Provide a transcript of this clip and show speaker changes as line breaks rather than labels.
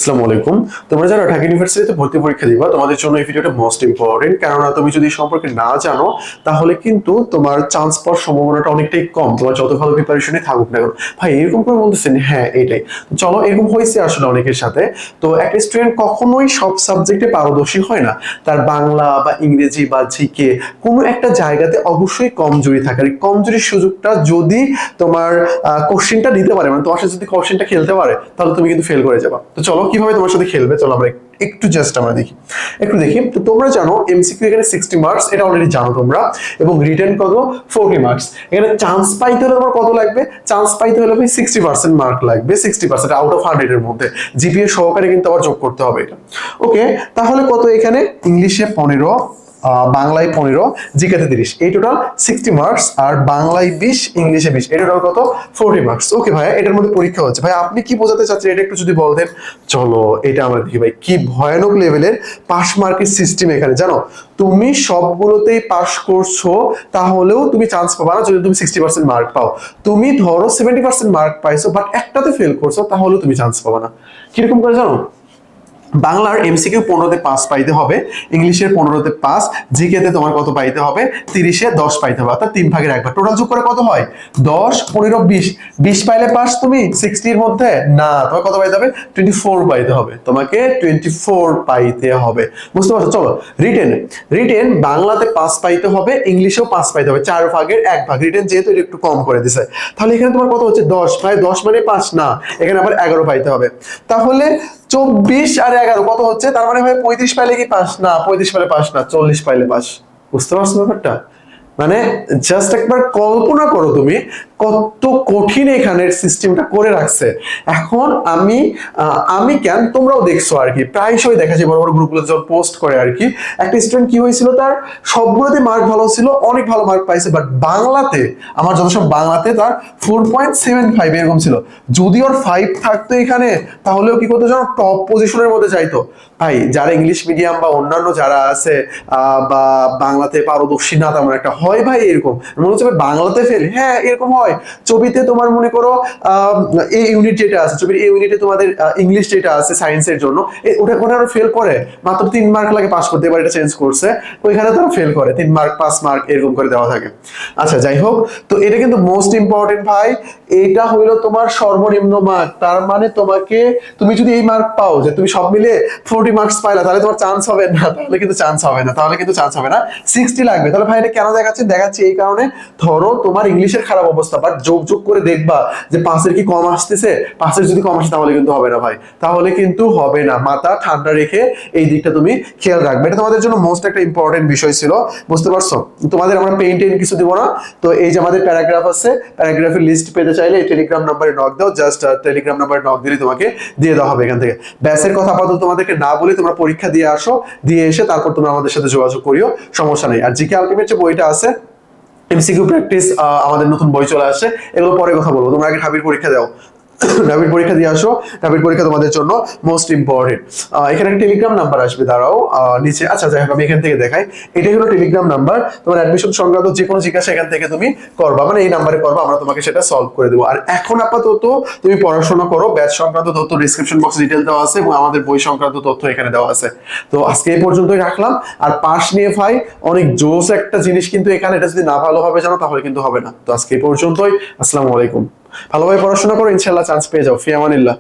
আসসালামু আলাইকুম। তোমরা যারা ঢাকা ইউনিভার্সিটিতে ভর্তি পরীক্ষা দিবা তোমাদের জন্য এই ভিডিওটা মোস্ট ইম্পর্টেন্ট, কেননা তুমি যদি এই সম্পর্কে না জানো তাহলে কিন্তু তোমার চান্স পাওয়ার সম্ভাবনাটা অনেকটাই কম, তোমার যত ভালো প্রিপারেশনই থাকুক না কেন। ভাই এরকম করে বলতেছেন? হ্যাঁ এটাই। তো চলো, এরকম হয়েছে আসলে অনেকের সাথে। তো একটা স্টুডেন্ট কখনোই সব সাবজেক্টে পারদর্শী হয় না, তার বাংলা বা ইংরেজি বা জিকে কোনো একটা জায়গাতে অবশ্যই কমজোরি থাকে। আর এই কমজোরির সুযোগটা যদি তোমার কোশ্চেনটা দিতে পারে, মানে তোমার সাথে যদি কোশ্চেনটা খেলতে পারে, তাহলে তুমি কিন্তু ফেল করে যাবা। তো চলো কিভাবে তোমার সাথে খেলবে, চলো আমরা একটু জাস্ট আমরা দেখি। তো তোমরা জানো এমসিকিউ এখানে 60 মার্কস, এটা অলরেডি জানো তোমরা, এবং রিটেন কত 40 মার্কস। এখানে চান্স পাইতে হলে তোমার কত লাগবে? চান্স পাইতে হলে ভাই 60% মার্ক লাগবে, 60% আউট অফ 100 এর মধ্যে জিপিএ সহকারে কিন্তু আবার যোগ করতে হবে এটা। ওকে, তাহলে কত এখানে? ইংলিশে 15, বাংলায় 15, জিকেতে 30, এই টোটাল 60 মার্কস। আর বাংলায় 20, ইংলিশে 20, এই টোটাল কত 40 মার্কস। ওকে ভাইয়া, এটার মধ্যে পরীক্ষা হচ্ছে, ভাই আপনি কি বোঝাতে চাচ্ছেন এটা একটু যদি বলতেন। চলো এটা আমরা দেখি ভাই, কি ভয়ানক লেভেলের পাস মার্কের সিস্টেম এখানে, জানো? তুমি সবগুলোতেই পাস করছো, তাহলেও তুমি চান্স পাবা না যদি তুমি 60% মার্ক পাও। তুমি ধরো 70% মার্ক পাইছো বাট একটাতে ফেল করছো, তাহলেও তুমি চান্স পাবা না। কিরকম করে জানো? বাংলার এমসিকিউ 15-তে 5 পাইতে হবে, ইংলিশের 15-তে 5, জিকেতে তোমার কত পাইতে হবে? 30-এ 10 পাইতে হবে, অর্থাৎ 3 ভাগের 1 ভাগ। টোটাল যোগ করে কত হয়? 10, 15, 20। 20 পাইলে পাস তুমি 60-এর মধ্যে? না, তোমার কত পাইতে হবে? 24 পাইতে হবে, তোমাকে 24 পাইতে হবে। বুঝতে পারছো? চলো রিটেন। রিটেন বাংলাতে 5 পাইতে হবে, ইংলিশেও 5 পাইতে হবে, 4 ভাগের 1 ভাগ। রিটেন যেহেতু এটা একটু কম করে দিছে, তাহলে এখানে তোমার কত হচ্ছে? 10। ভাই 10 মানে 5 না, এখানে আবার 11 পাইতে হবে। তাহলে 24 আর 11 কত হচ্ছে? তার মানে ভাই 35 পাইলে কি পাস? না, 35 পাইলে পাস না, 40 পাইলে পাস। বুঝতে পারছো ব্যাপারটা? মানে জাস্ট একবার কল্পনা করো তুমি কত কঠিন এখানের সিস্টেমটা করে রাখছে। এখন আমি কেন, তোমরাও দেখছো আর কি, প্রায়শই দেখা যায় বড় বড় গ্রুপগুলো যখন পোস্ট করে আর কি, একটা স্টুডেন্ট কি হয়েছিল, তার সবগুলোতে মার্ক ভালো ছিল, অনেক ভালো মার্ক পাইছে, বাট বাংলাতে, আমার যথাসম্ভব বাংলাতে তার 4.75 এরকম ছিল। যদি ওর 5 থাকতো এখানে, তাহলেও কি করতো জানো? টপ পজিশনের মধ্যে যাইতো। ভাই যারা ইংলিশ মিডিয়াম বা অন্যান্য যারা আছে বা বাংলাতে পারদর্শী না তেমন একটা হয়, ভাই এরকম মনে হচ্ছে বাংলাতে ফেল। হ্যাঁ এরকম হয়। ছবিতে তোমার মনে করো এই ইউনিট যেটা আছে, ছবির এই ইউনিটে তোমাদের ইংলিশ যেটা আছে সায়েন্সের জন্য, ওটা ওটা ফেল করে, মাত্র 3 মার্ক লাগে পাস করতে। এবার এটা চেঞ্জ করছে, ওইখানে তারা ফেল করে 3 মার্ক 5 মার্ক এরকম করে দেওয়া থাকে। আচ্ছা যাই হোক, তো এটা কিন্তু মোস্ট ইম্পর্টেন্ট ভাই। এটা হইলো তোমার সর্বনিম্ন মার্ক, তার মানে তুমি যদি এই মার্ক পাও যে তুমি সব মিলে 40 মার্কস পাইলা, তাহলে তোমার চান্স হবে না, তাহলে কিন্তু চান্স হবে না, তাহলে কিন্তু চান্স হবে না। 60 লাগবে। তাহলে ভাই এটা কেন দেখাচ্ছি এই কারণে, ধরো তোমার ইংলিশের খারাপ অবস্থা, বাট যোগ করে দেখবা যে 5-এর কি কম আসতেছে, 5-এর যদি কম আসে তাহলে কিন্তু হবে না ভাই, তাহলে কিন্তু হবে না। মাথা ঠান্ডা রেখে এই দিকটা তুমি খেয়াল রাখবে, এটা তোমাদের জন্য মোস্ট একটা ইম্পর্টেন্ট বিষয় ছিল। বুঝতে পারছো? তোমাদের আমরা পেইন্ট কিছু দিব না। তো এই যে আমাদের প্যারাগ্রাফ আছে, প্যারাগ্রাফের লিস্ট পেতে চাইলে এই টেলিগ্রাম নাম্বারে নক দাও, জাস্ট টেলিগ্রাম নাম্বারে নক দিলে তোমাকে দিয়ে দেওয়া হবে এখান থেকে। ব্যাসের কথা আপাতত তোমাদেরকে না বলে তোমরা পরীক্ষা দিয়ে আসো, দিয়ে এসে তারপর তোমরা আমাদের সাথে যোগাযোগ করিও, সমস্যা নেই। আর জিকে আলটিমেট যে বইটা আছে এমসিকিউ প্র্যাকটিস, আমাদের নতুন বই চলে আসছে, এগুলো পরে কথা বলবো। তোমরা আগে ঢাবির পরীক্ষা দাও, ঢাবির পরীক্ষা দিয়ে আসো। ঢাবির পরীক্ষা তোমাদের জন্য মোস্ট ইম্পর্টেন্ট। এখানে একটা টেলিগ্রাম নাম্বার আসবে, দাঁড়াও নিচে। আচ্ছা যাই হোক, আমি এখান থেকে দেখাই। এটাই হলো টেলিগ্রাম নাম্বার। তোমার অ্যাডমিশন সংক্রান্ত যে কোনো জিজ্ঞাসা এখান থেকে তুমি করবা, মানে এই নাম্বারে করবা, আমরা তোমাকে সেটা সলভ করে দেবো। আর এখন আপাতত তুমি পড়াশোনা করো, ব্যাচ সংক্রান্ত তথ্য ডিসক্রিপশন বক্সে ডিটেল দেওয়া আছে, এবং আমাদের বই সংক্রান্ত তথ্য এখানে দেওয়া আছে। তো আজকে এই পর্যন্তই রাখলাম। আর পাস নিয়ে ভাই অনেক জোস একটা জিনিস কিন্তু এখানে, এটা যদি না ভালোভাবে জানো তাহলে কিন্তু হবে না। তো আজকে এই পর্যন্তই। আসসালামু আলাইকুম। ভালোভাবে পড়াশোনা করো, ইনশাআল্লাহ চান্স পেয়ে যাও। ফি আমানিল্লাহ।